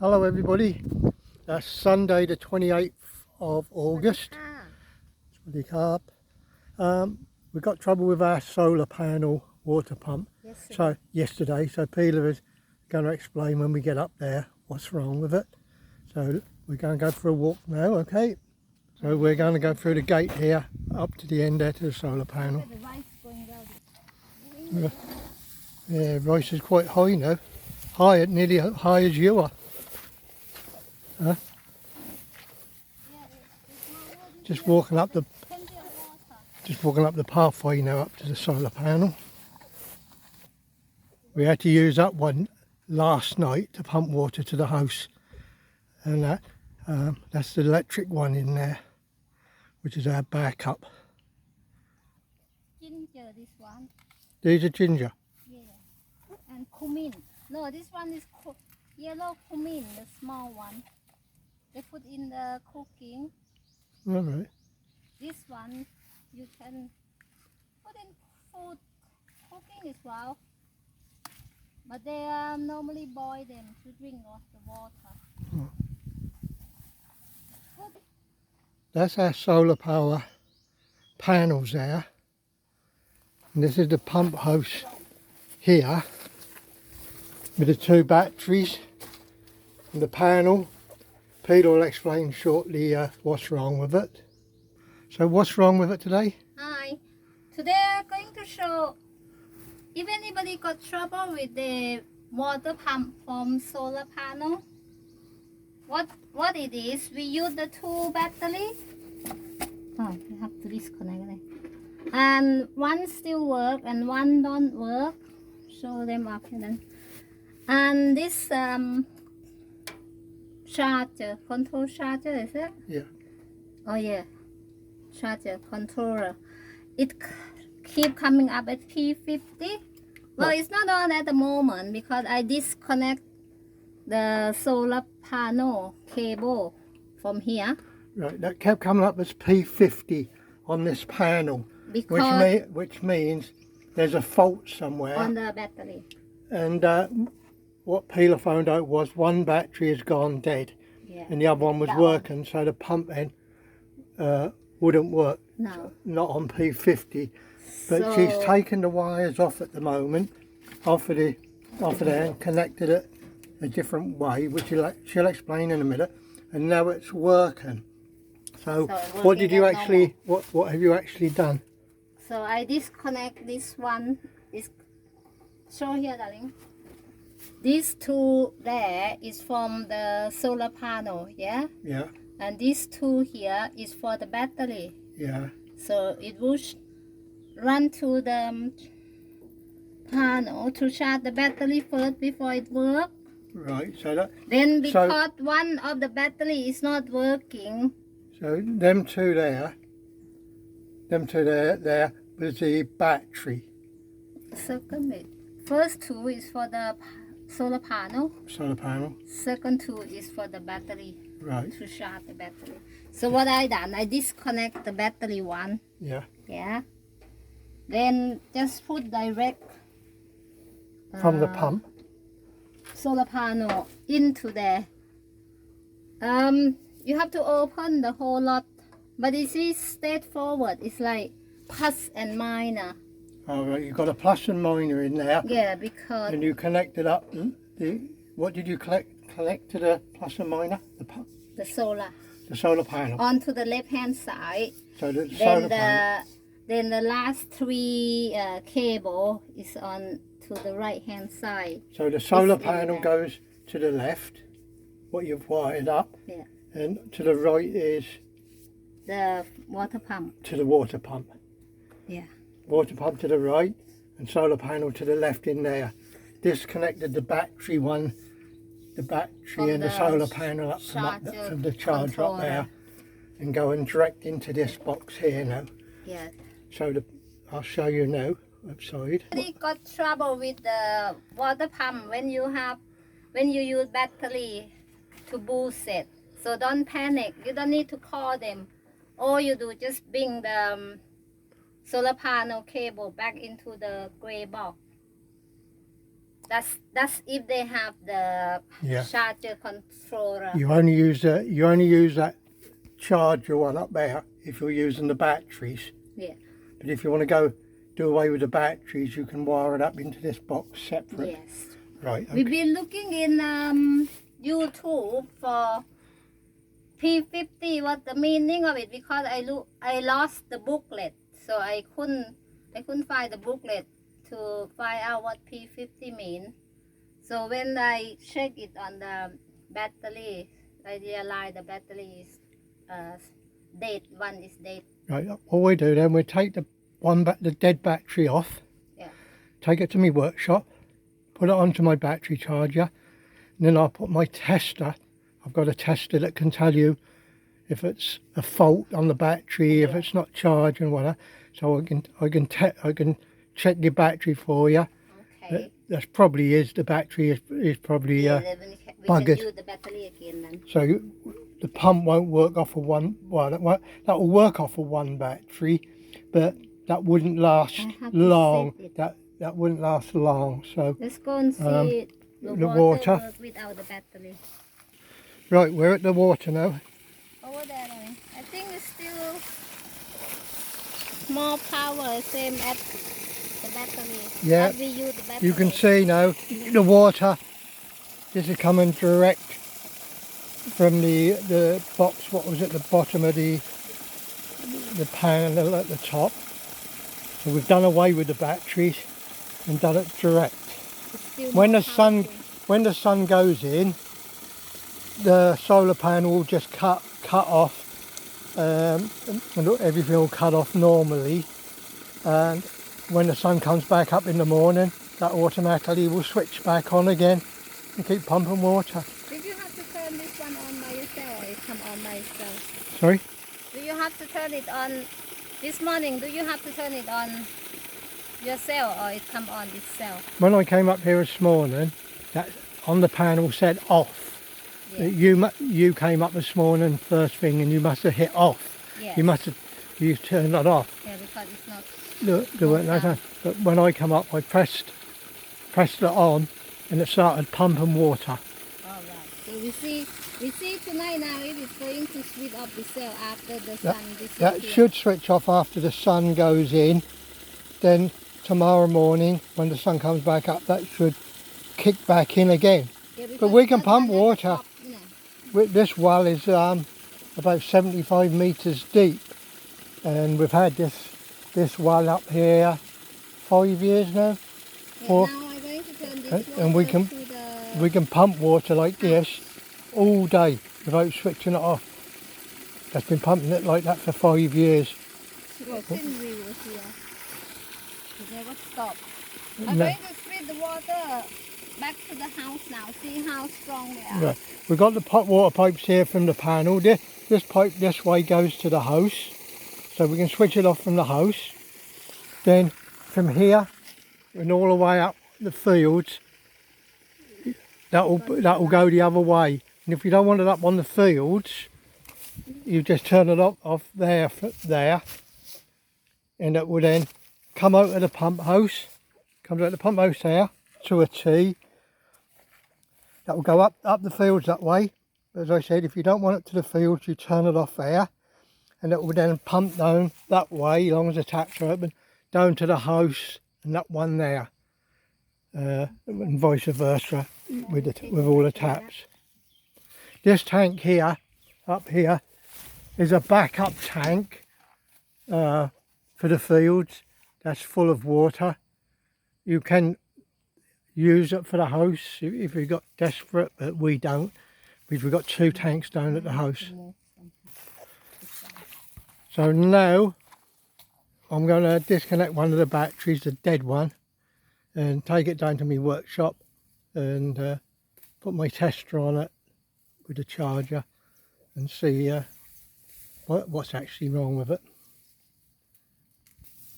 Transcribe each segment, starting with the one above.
Hello everybody, that's Sunday the 28th of August. Swaddy Carp. We got trouble with our solar panel water pump yesterday, so Peter is going to explain when we get up there what's wrong with it. So we're going to go for a walk now, okay? So we're going to go through the gate here up to the end there to the solar panel. Yeah, rice is quite high now, nearly as high as you are. Huh? Just walking up the pathway now up to the solar panel. We had to use that one last night to pump water to the house, and that's the electric one in there, which is our backup. Ginger, this one. These are ginger. Yeah, and cumin. No, this one is yellow cumin, the small one. They put in the cooking. All right. This one you can put in food cooking as well. But they normally boil them to drink off the water. Oh. That's our solar power panels there. And this is the pump house here with the two batteries and the panel. Peter will explain shortly what's wrong with it. So what's wrong with it today? Hi. Today I'm going to show if anybody got trouble with the water pump from solar panel. What it is, we use the two batteries. Oh, you have to disconnect it. And one still work and one don't work. Show them up here then. And this charger, control charger, is it? Yeah. Oh yeah, charger controller. It keep coming up at P50. Well, it's not on at the moment because I disconnect the solar panel cable from here. Right, that kept coming up as P50 on this panel, which means there's a fault somewhere on the battery. And what Peter found out was one battery has gone dead, and the other one was working, so the pump end wouldn't work. No, not on P50. But so she's taken the wires off at the moment, off of there, and connected it a different way, which she'll explain in a minute. And now it's working. So what did you actually? What have you actually done? So I disconnect this one. Show here, darling. These two there is from the solar panel, yeah? Yeah. And these two here is for the battery. Yeah. So it will run to the panel to charge the battery first before it works. Right, so that... Then because one of the battery is not working. So them two there was the battery. Second bit. First two is for the solar panel. Solar panel. Second two is for the battery. Right. To charge the battery. So what I done, I disconnect the battery one. Yeah. Yeah. Then just put direct from the pump. Solar panel into there. You have to open the whole lot, but it is straightforward. It's like plus and minus. All right, you've got a plus and minus in there. Yeah, because. And you connected up what did you connect to the plus and minus? The solar. The solar panel. Onto the left hand side. So the solar panel. Then the last three cable is on to the right hand side. So the solar panel goes to the left, what you've wired up. Yeah. And to the right is the water pump. To the water pump. Yeah. Water pump to the right and solar panel to the left in there. Disconnected the battery one, the battery and the solar panel up from the charger up there, and going direct into this box here now. Yeah. So I'll show you now outside. You got trouble with the water pump when you use battery to boost it. So don't panic. You don't need to call them. All you do just bring the solar panel cable back into the gray box. That's if they have the Yeah. charger controller. You only use that charger one up there if you're using the batteries. Yeah. But if you want to go do away with the batteries, you can wire it up into this box separate. Yes. Right. Okay. We've been looking in YouTube for P50. What the meaning of it? Because I lost the booklet, so I couldn't find the booklet to find out what P50 means. So when I check it on the battery, I realized the battery is dead. One is dead. Right. What we do then, we take the dead battery off. Yeah. Take it to my workshop, put it onto my battery charger, and then I'll put my tester. I've got a tester that can tell you if it's a fault on the battery, if it's not charged and whatever. So I can check your battery for you. Okay. That's probably the battery is probably Then we buggered. can use the battery again then. So the pump won't work off of one. Well, that will work off of one battery, but that wouldn't last long. That wouldn't last long. So Let's go and see the water. work without the battery. Right, we're at the water now. Over there, I think it's still more power, same as the battery. Yeah, As we use the battery. you can see now the water. This is coming direct from the box. What was at the bottom of the panel at the top. So we've done away with the batteries and done it direct. It's still When more the sun goes in, the solar panel will just cut off, and everything will cut off normally. And when the sun comes back up in the morning, that automatically will switch back on again and keep pumping water. Did you have to turn this one on by yourself, or it come on by itself? Sorry? Do you have to turn it on this morning? Do you have to turn it on yourself, or it come on itself? When I came up here this morning, that on the panel said off. Yeah. You came up this morning first thing and you must have hit off. Yes. You turned that off. Yeah, because it's not. There weren't no sound. But when I come up, I pressed it on, and it started pumping water. All right. So we see tonight now it is going to switch off itself after the sun disappears. That should switch off after the sun goes in. Then tomorrow morning, when the sun comes back up, that should kick back in again. Yeah, But we can because pump at the water. top, you know. This well is about 75 metres deep, and we've had this well up here 5 years now. Yeah, Or- now I'm going to turn this and we water can- to the We can pump water like this all day without switching it off. That's been pumping it like that for 5 years. well, since we were here. It never stopped. I'm No. going to split the water back to the house now. See how strong they are. Right. We've got the water pipes here from the panel. This pipe this way goes to the house, so we can switch it off from the house. Then from here and all the way up the fields, that will go the other way. And if you don't want it up on the fields, you just turn it off there, and it will then come out of the pump house. Comes out of the pump house there to a T. That will go up the fields that way. As I said, if you don't want it to the fields, you turn it off there, and it will then pump down that way, as long as the taps are open, down to the house and that one there, and vice versa with all the taps. This tank here, up here, is a backup tank for the fields. That's full of water. You can use it for the house if you got desperate, but we don't, because we've got 2 tanks down at the house. So now I'm going to disconnect one of the batteries, the dead one, and take it down to my workshop and put my tester on it with the charger and see what's actually wrong with it.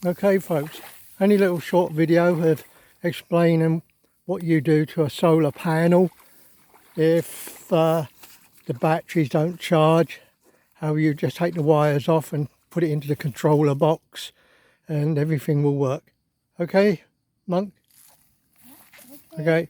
Okay folks, only a little short video of explaining what you do to a solar panel if the batteries don't charge, how you just take the wires off and put it into the controller box and everything will work. Okay, Monk? Okay. Okay.